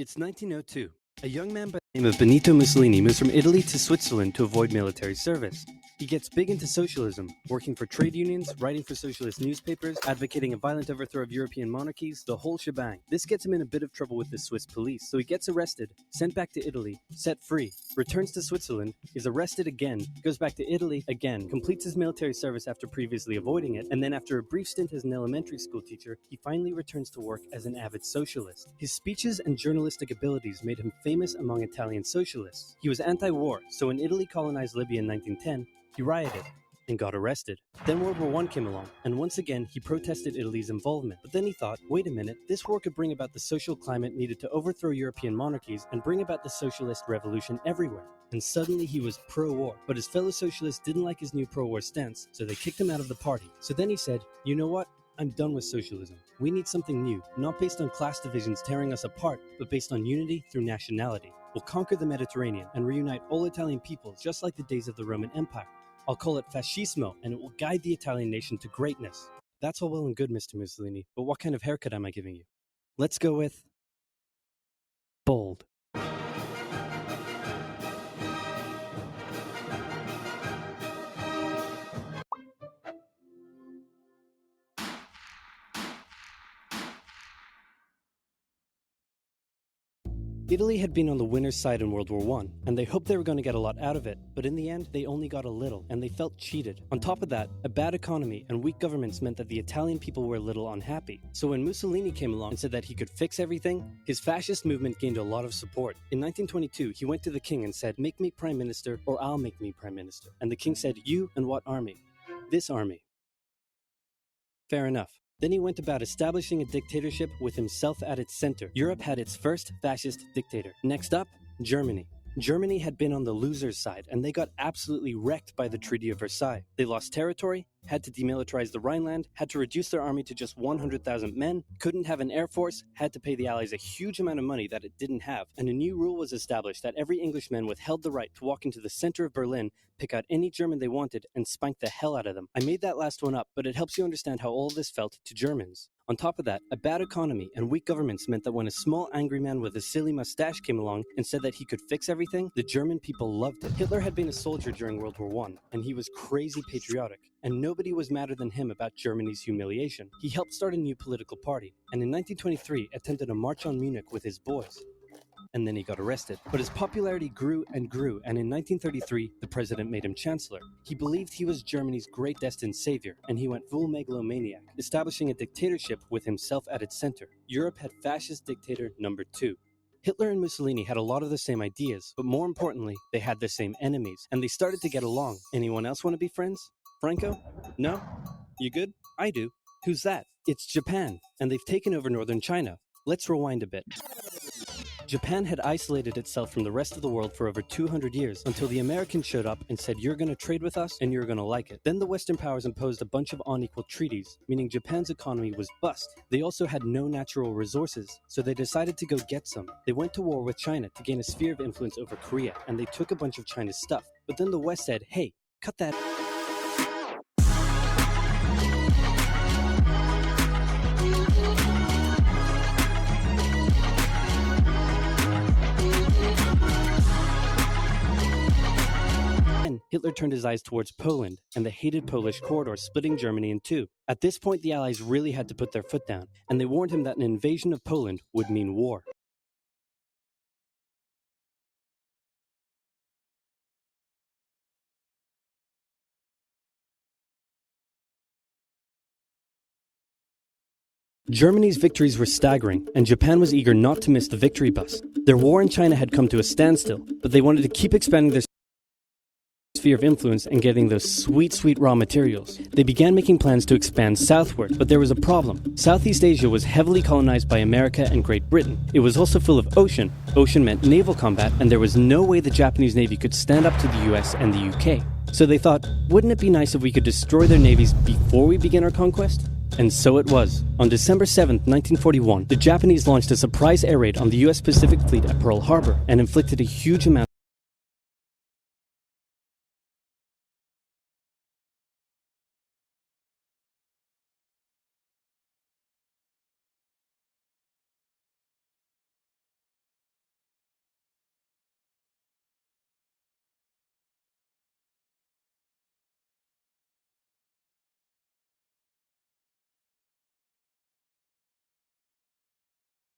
It's 1902. A young man by the name of Benito Mussolini moves from Italy to Switzerland to avoid military service. He gets big into socialism, working for trade unions, writing for socialist newspapers, advocating a violent overthrow of European monarchies, the whole shebang. This gets him in a bit of trouble with the Swiss police, so he gets arrested, sent back to Italy, set free, returns to Switzerland, is arrested again, goes back to Italy again, completes his military service after previously avoiding it, and then after a brief stint as an elementary school teacher, he finally returns to work as an avid socialist. His speeches and journalistic abilities made him famous among Italian socialists. He was anti-war, so when Italy colonized Libya in 1910, he rioted and got arrested. Then World War I came along, and once again he protested Italy's involvement. But then he thought, wait a minute, this war could bring about the social climate needed to overthrow European monarchies and bring about the socialist revolution everywhere. And suddenly he was pro-war, but his fellow socialists didn't like his new pro-war stance, so they kicked him out of the party. So then he said, you know what? I'm done with socialism. We need something new, not based on class divisions tearing us apart, but based on unity through nationality. We'll conquer the Mediterranean and reunite all Italian peoples just like the days of the Roman Empire. I'll call it fascismo, and it will guide the Italian nation to greatness. That's all well and good, Mr. Mussolini, but what kind of haircut am I giving you? Let's go with bold. Italy had been on the winner's side in World War I, and they hoped they were going to get a lot out of it, but in the end, they only got a little, and they felt cheated. On top of that, a bad economy and weak governments meant that the Italian people were a little unhappy. So when Mussolini came along and said that he could fix everything, his fascist movement gained a lot of support. In 1922, he went to the king and said, make me prime minister or I'll make me prime minister. And the king said, you and what army? This army. Fair enough. Then he went about establishing a dictatorship with himself at its center. Europe had its first fascist dictator. Next up, Germany. Germany had been on the loser's side, and they got absolutely wrecked by the Treaty of Versailles. They lost territory, had to demilitarize the Rhineland, had to reduce their army to just 100,000 men, couldn't have an air force, had to pay the Allies a huge amount of money that it didn't have, and a new rule was established that every Englishman withheld the right to walk into the center of Berlin, pick out any German they wanted, and spank the hell out of them. I made that last one up, but it helps you understand how all this felt to Germans. On top of that, a bad economy and weak governments meant that when a small angry man with a silly mustache came along and said that he could fix everything, the German people loved it. Hitler had been a soldier during World War I, and he was crazy patriotic, and nobody was madder than him about Germany's humiliation. He helped start a new political party, and in 1923 attempted a march on Munich with his boys. And then he got arrested. But his popularity grew and grew, and in 1933, the president made him chancellor. He believed he was Germany's great destined savior, and he went full megalomaniac, establishing a dictatorship with himself at its center. Europe had fascist dictator number 2. Hitler and Mussolini had a lot of the same ideas, but more importantly, they had the same enemies, and they started to get along. Anyone else want to be friends? Franco? No? You good? I do. Who's that? It's Japan, and they've taken over northern China. Let's rewind a bit. Japan had isolated itself from the rest of the world for over 200 years until the Americans showed up and said, you're going to trade with us and you're going to like it. Then the Western powers imposed a bunch of unequal treaties, meaning Japan's economy was bust. They also had no natural resources, so they decided to go get some. They went to war with China to gain a sphere of influence over Korea, and they took a bunch of China's stuff. But then the West said, hey, cut that. Hitler turned his eyes towards Poland and the hated Polish corridor, splitting Germany in two. At this point, the Allies really had to put their foot down, and they warned him that an invasion of Poland would mean war. Germany's victories were staggering, and Japan was eager not to miss the victory bus. Their war in China had come to a standstill, but they wanted to keep expanding their sphere of influence and getting those sweet raw materials. They began making plans to expand southward, but there was a problem. Southeast Asia was heavily colonized by America and Great Britain. It was also full of ocean. Ocean meant naval combat, and there was no way the Japanese Navy could stand up to the US and the UK. So they thought, wouldn't it be nice if we could destroy their navies before we begin our conquest? And so it was. On December 7, 1941, the Japanese launched a surprise air raid on the US Pacific Fleet at Pearl Harbor and inflicted a huge amount